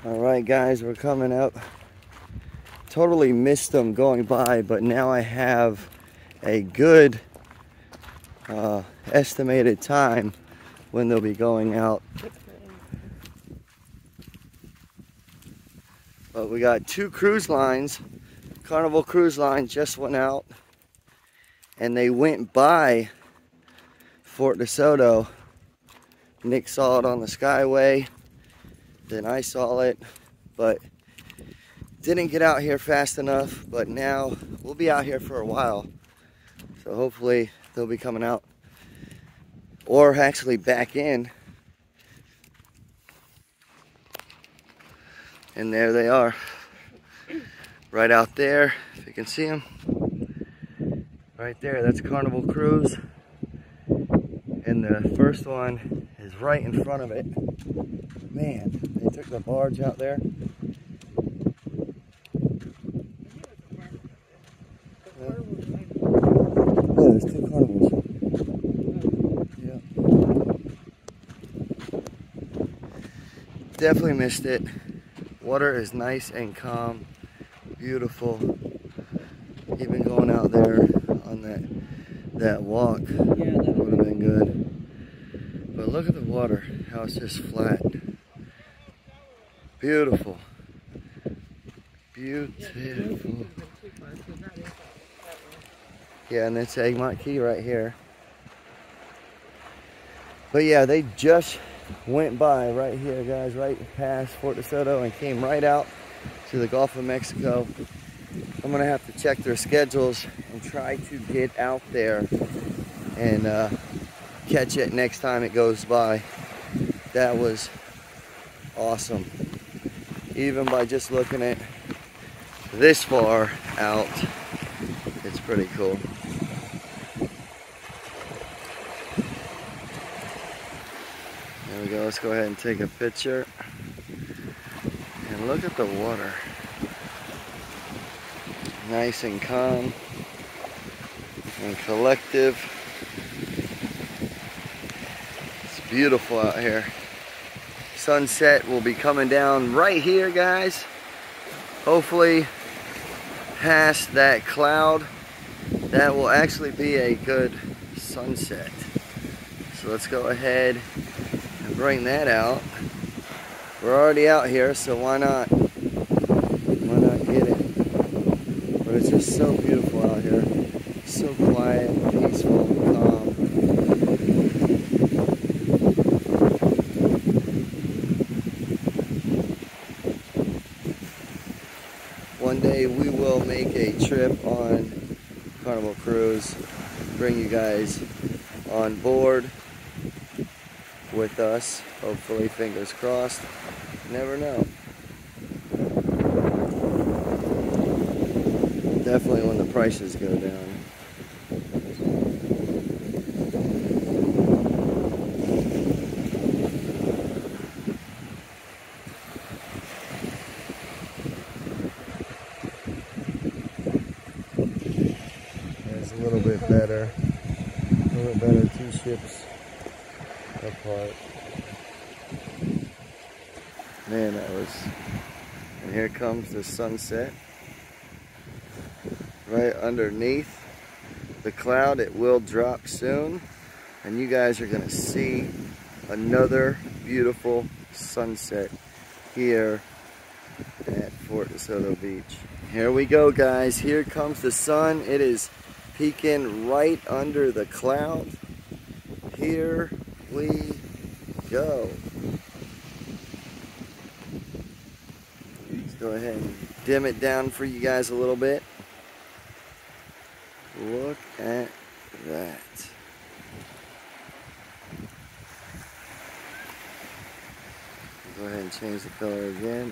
Alright guys, we're coming up. Totally missed them going by, but now I have a good estimated time when they'll be going out. But we got two cruise lines. Carnival Cruise Line just went out and they went by Fort DeSoto. Nick saw it on the Skyway, then I saw it, but didn't get out here fast enough. But now we'll be out here for a while, so hopefully they'll be coming out or actually back in. And there they are, right out there, if you can see them. Right there, that's Carnival Cruise. And the first one is right in front of it. Man, they took the barge out there. Yeah, there's two carnivals. Yeah. Definitely missed it. Water is nice and calm, beautiful. Even going out there on that walk would have been good. But look at the water, how it's just flat. Beautiful. Beautiful. Yeah, and it's Egmont Key right here. But yeah, they just went by right here, guys, right past Fort DeSoto and came right out to the Gulf of Mexico. I'm gonna have to check their schedules and try to get out there and catch it next time it goes by. That was awesome. Even by just looking at this far out, it's pretty cool. There we go, let's go ahead and take a picture. And look at the water. Nice and calm and collective. It's beautiful out here. Sunset will be coming down right here, guys. Hopefully past that cloud. That will actually be a good sunset. So let's go ahead and bring that out. We're already out here, so why not? Why not get it? But it's just so beautiful out here. So quiet, peaceful, calm. One day we will make a trip on Carnival Cruise, bring you guys on board with us. Hopefully, fingers crossed. Never know. Definitely when the prices go down. It's a little bit better. A little bit better, 2 ships apart. Man, that was... And here comes the sunset. Right underneath the cloud. It will drop soon. And you guys are going to see another beautiful sunset here at Fort DeSoto Beach. Here we go, guys. Here comes the sun. It is peeking right under the cloud. Here we go. Let's go ahead and dim it down for you guys a little bit. Look at that. Go ahead and change the color again.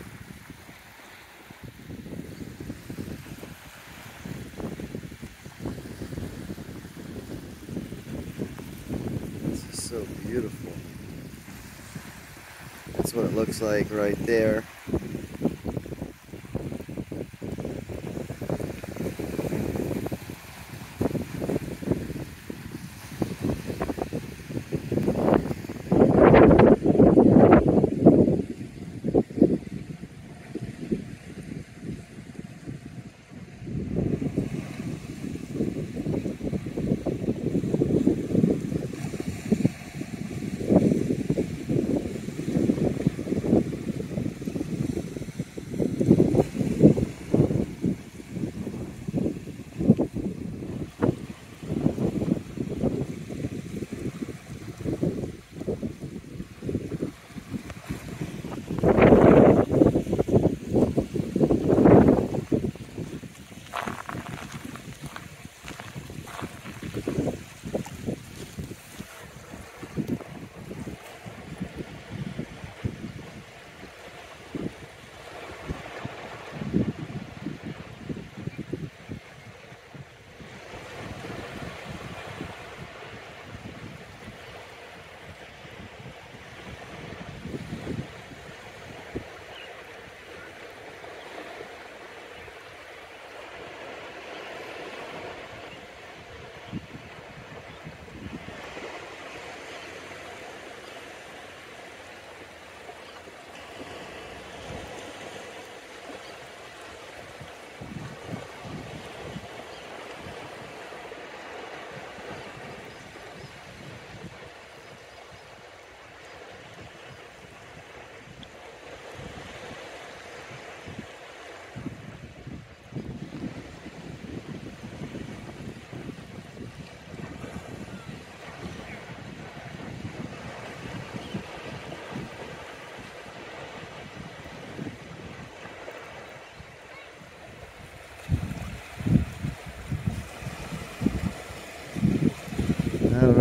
This is so beautiful. That's what it looks like right there.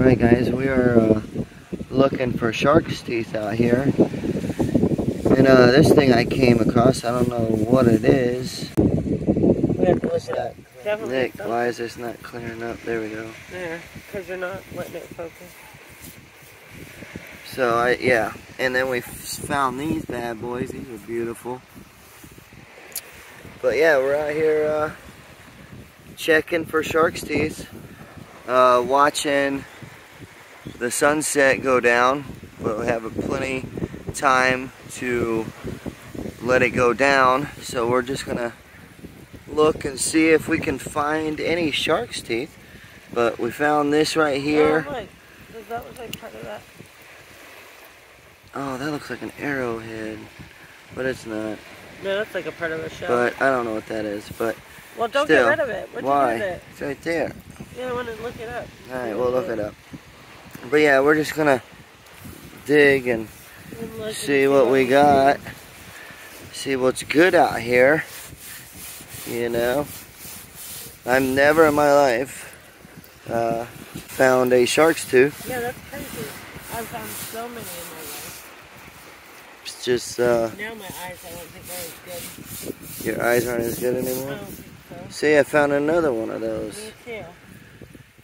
Alright guys, we are looking for shark's teeth out here. And this thing I came across, I don't know what it is. What's that? Nick, why is this not clearing up? There we go. There, because you're not letting it focus. So, yeah. And then we found these bad boys. These are beautiful. But yeah, we're out here checking for shark's teeth. Watching the sunset go down. But we have plenty time to let it go down. So we're just going to look and see if we can find any shark's teeth. But we found this right here. Oh, look. Does that look like part of that? Oh, that looks like an arrowhead, but it's not. No, that's like a part of a shell. But I don't know what that is. But well, don't still, get rid of it. What'd why? you do with it? It's right there. Yeah, I want to look it up. All right, we'll look it up. But yeah, we're just gonna dig and see what we got. See what's good out here. You know, I've never in my life found a shark's tooth. Yeah, that's crazy. I've found so many in my life. It's just now my eyes, I don't think are as good. Your eyes aren't as good I anymore? don't think so. See, I found another one of those. Me too.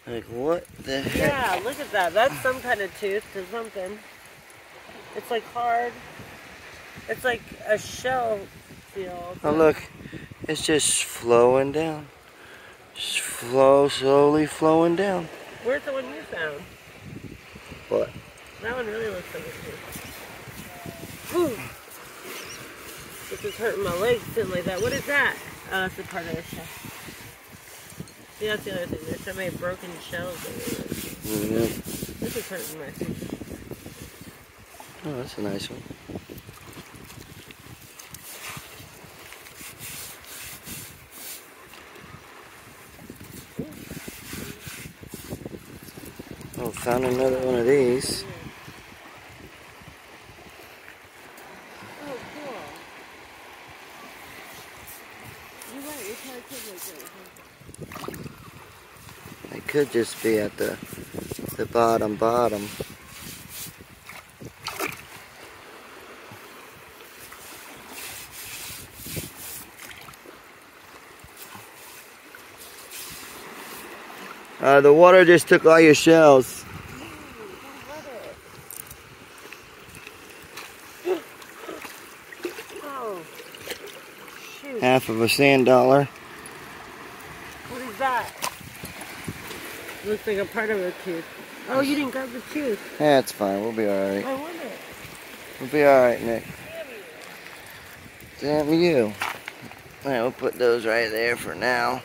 Like, what the heck? Yeah, look at that. That's some kind of tooth to something. It's like hard. It's like a shell feel. Oh, look. It's just flowing down. Just slowly flowing down. Where's the one you found? What? That one really looks like a tooth. Ooh. This is hurting my legs sitting like that. What is that? Oh, that's a part of the shell. See, that's the other thing. There's so many broken shells over there. This is hurting my feet. Oh, that's a nice one. Oh, found another one of these. Oh, cool. You're right. You probably could make it. It could just be at the bottom. The water just took all your shells. Oh, shoot. Half of a sand dollar. What is that? Looks like a part of a tooth. Oh, you didn't grab the tooth. Yeah, it's fine. We'll be alright. I want it. We'll be alright, Nick. Damn you. Alright, we'll put those right there for now.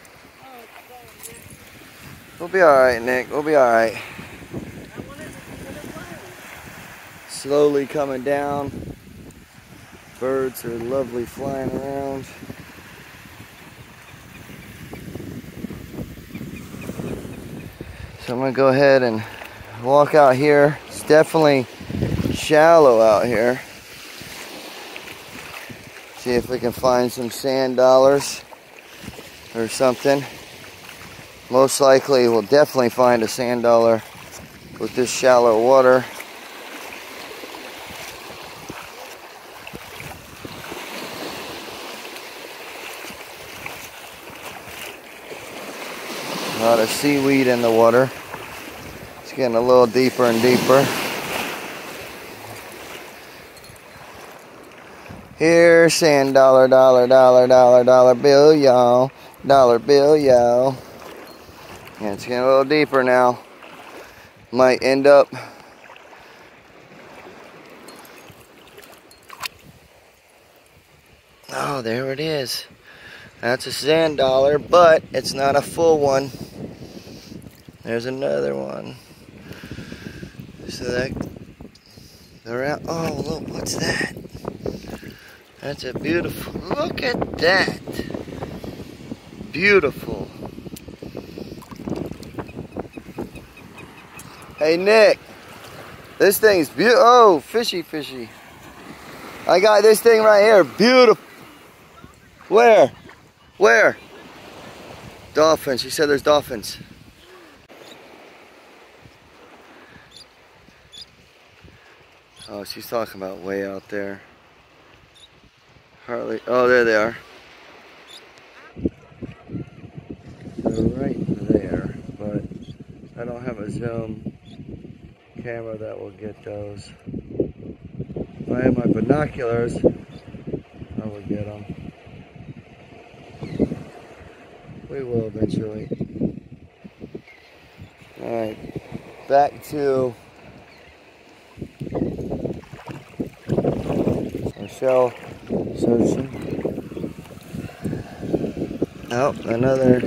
We'll be alright, Nick. We'll be alright. Slowly coming down. Birds are lovely flying around. So I'm going to go ahead and walk out here. It's definitely shallow out here. See if we can find some sand dollars or something. Most likely we'll definitely find a sand dollar with this shallow water. A lot of seaweed in the water. It's getting a little deeper and deeper. Here, sand dollar bill, y'all. Dollar bill, y'all. Yeah, it's getting a little deeper now. Might end up oh, there it is. That's a sand dollar, but it's not a full one. There's another one. So that they're out. Oh, look, what's that? That's a beautiful. Look at that. Beautiful. Hey Nick, this thing's beautiful. Oh, fishy. I got this thing right here. Beautiful. Where? Dolphins. She said there's dolphins. Oh, she's talking about way out there. Hardly. Oh, there they are. They're right there, but I don't have a zoom camera that will get those. If I had my binoculars, I would get them. We will eventually. Alright, back to our shell searching. Oh, another.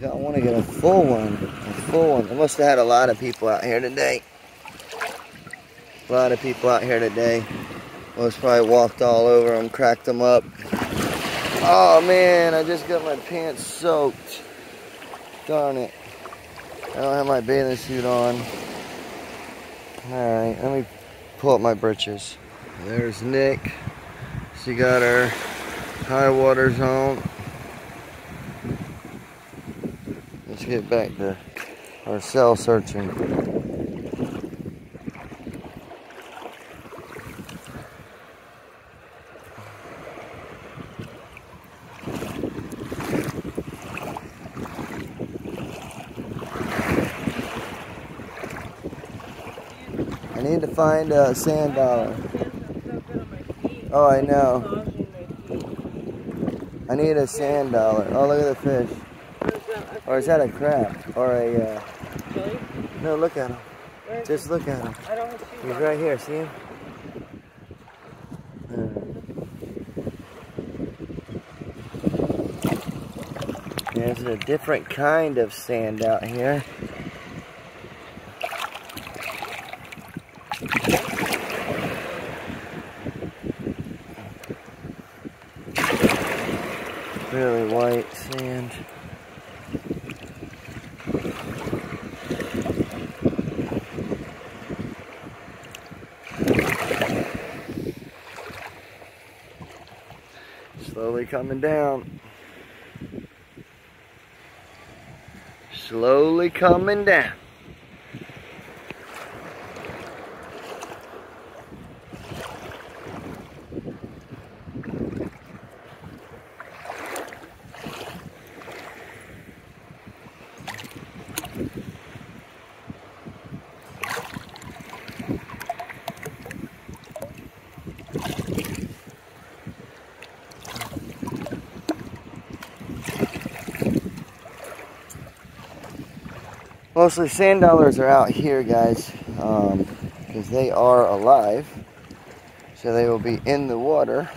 I want to get a full one. A full one. I must have had a lot of people out here today. A lot of people out here today. Most probably walked all over them, cracked them up. Oh man, I just got my pants soaked. Darn it. I don't have my bathing suit on. Alright, let me pull up my britches. There's Nick. She got her high waters on. Let's get back to our cell searching. I need to find a sand dollar. Oh, I know. I need a sand dollar. Oh, look at the fish. Or is that a crab? Or a, no, look at him. Just look at him. He's right here, see him? There's a different kind of sand out here. Really white sand. Slowly coming down. Slowly coming down. Mostly sand dollars are out here, guys, because they are alive, so they will be in the water.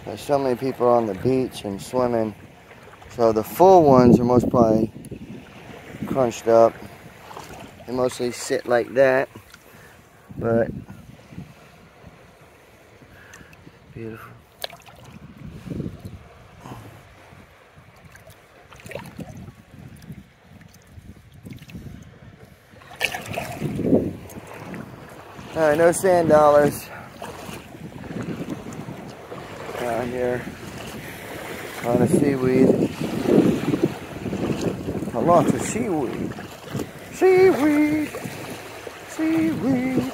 There's so many people on the beach and swimming, so the full ones are most probably crunched up. They mostly sit like that, but beautiful. Alright, no sand dollars down here on the seaweed. Lots of seaweed. Seaweed. Seaweed.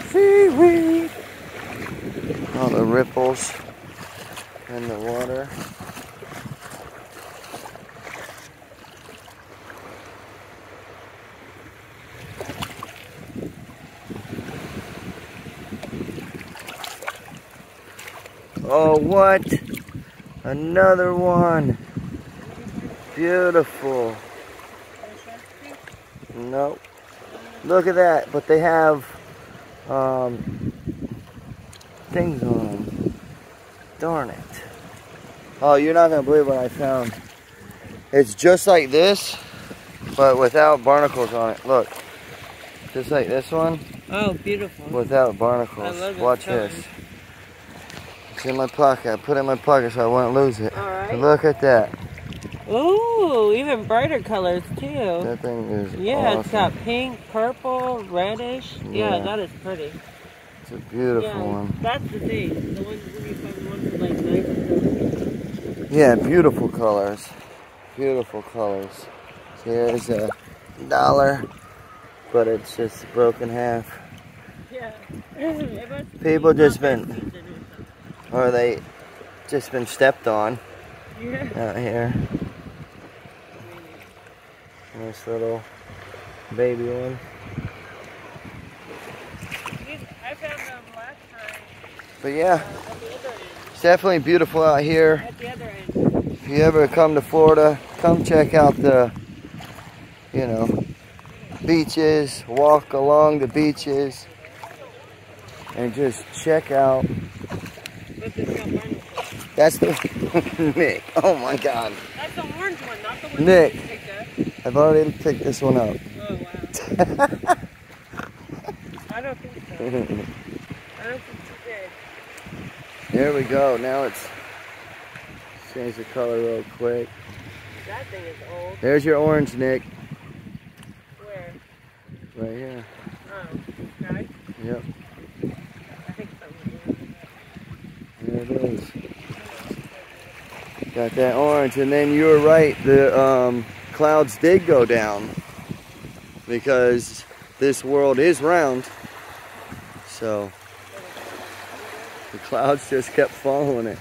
Seaweed. All the ripples in the water. Oh, what? Another one. Beautiful. Nope. Look at that. But they have things on them. Darn it. Oh, you're not going to believe what I found. It's just like this, but without barnacles on it. Look. Just like this one. Oh, beautiful. Without barnacles. I love it. Watch this. It's in my pocket. I put it in my pocket so I wouldn't lose it. All right. Look at that. Ooh, even brighter colors too. That thing is yeah, awesome. It's got pink, purple, reddish. Yeah, that is pretty. It's a beautiful one. That's the thing. The ones when you find the ones with like nice. Yeah, beautiful colors. Beautiful colors. So here's a dollar. but it's just broken half. Yeah. People just been, or they just been stepped on out here. Nice little baby one. I found them last time. But yeah, At the other end. it's definitely beautiful out here. At the other end. If you ever come to Florida, come check out the, you know, beaches, walk along the beaches, and just check out. That's the Nick. Oh my God. That's the orange one, not the one Nick, you picked up. I've already picked this one up. Oh wow. I don't think so. I don't think you did. There we go. Now it's change the color real quick. That thing is old. There's your orange, Nick. Where? Right here. Oh, okay. Yep. I think something. There it is. Got that orange, and then you were right. The clouds did go down because this world is round. So the clouds just kept following it.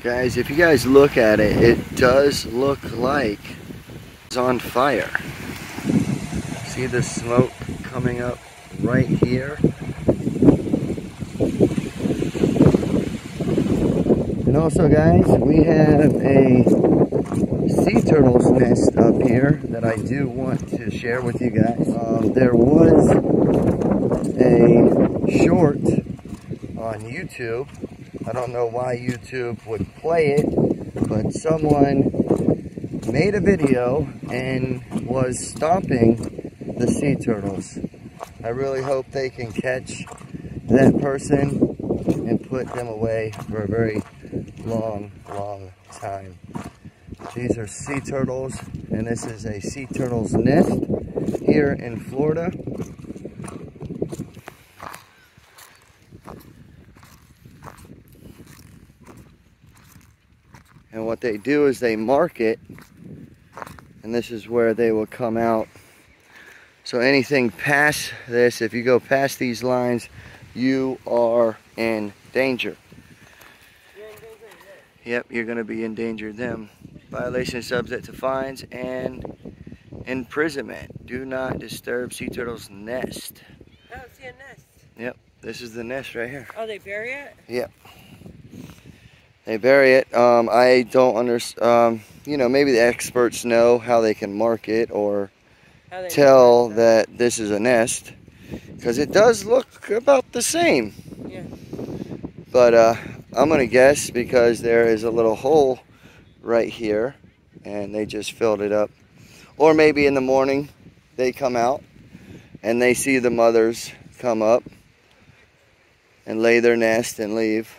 Guys, if you guys look at it, it does look like it's on fire. See the smoke coming up right here? And also guys, we have a sea turtle's nest up here that I do want to share with you guys. There was a short on YouTube. I don't know why YouTube would play it, but someone made a video and was stomping the sea turtles. I really hope they can catch that person and put them away for a very long, long time. These are sea turtles, and this is a sea turtle's nest here in Florida. And what they do is they mark it, and this is where they will come out. So anything past this, if you go past these lines, you are in danger. You're in danger, yeah. Yep, you're going to be endangered them. Violation subject to fines and imprisonment. Do not disturb sea turtle's nest. Oh, see a nest. Yep, this is the nest right here. Oh, they bury it? Yep. They bury it. I don't understand, you know, maybe the experts know how they can mark it or tell that this is a nest, because it does look about the same. Yeah. But I'm going to guess because there is a little hole right here and they just filled it up. Or maybe in the morning they come out and they see the mothers come up and lay their nest and leave.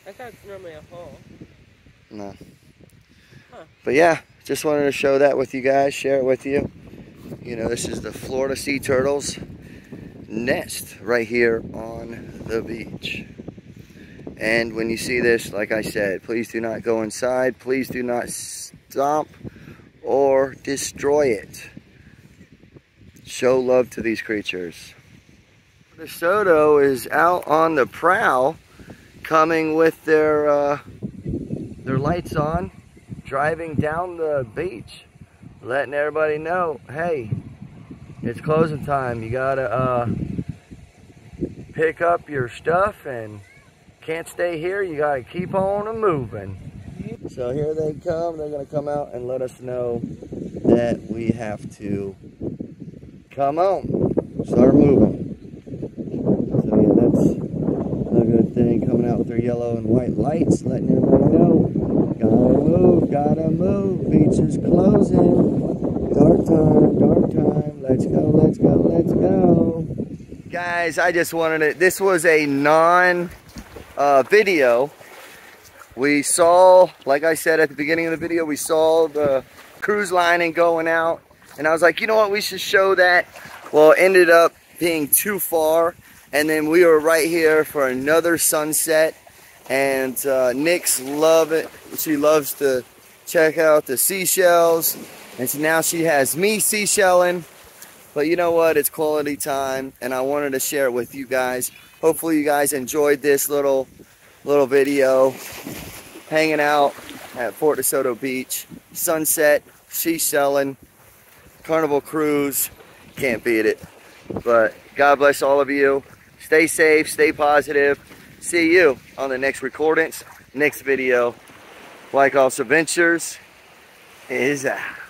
I thought it's normally a hole. No. Huh. But yeah, just wanted to show that with you guys, share it with you. You know, this is the Florida sea turtles nest right here on the beach. And when you see this, like I said, please do not go inside. Please do not stomp or destroy it. Show love to these creatures. DeSoto is out on the prowl, coming with their lights on, driving down the beach, letting everybody know, hey, it's closing time. You gotta pick up your stuff and can't stay here. You gotta keep on moving. So here they come. They're gonna come out and let us know that we have to come on, start moving. So yeah, that's a good thing, coming out with their yellow and white lights, letting everybody know, gotta move, beach is closing, dark time, let's go, let's go, let's go. Guys, I just wanted it. This was a non-video. We saw, like I said at the beginning of the video, we saw the cruise lining going out. And I was like, you know what, we should show that. Well, it ended up being too far. And then we were right here for another sunset. And Nyx love it. She loves to check out the seashells. And so now she has me seashelling. But you know what? It's quality time, and I wanted to share it with you guys. Hopefully you guys enjoyed this little video. Hanging out at Fort DeSoto Beach. Sunset, seashelling, Carnival cruise. Can't beat it. But God bless all of you. Stay safe, stay positive. See you on the next recordings, next video. Like Awesome Ventures is out.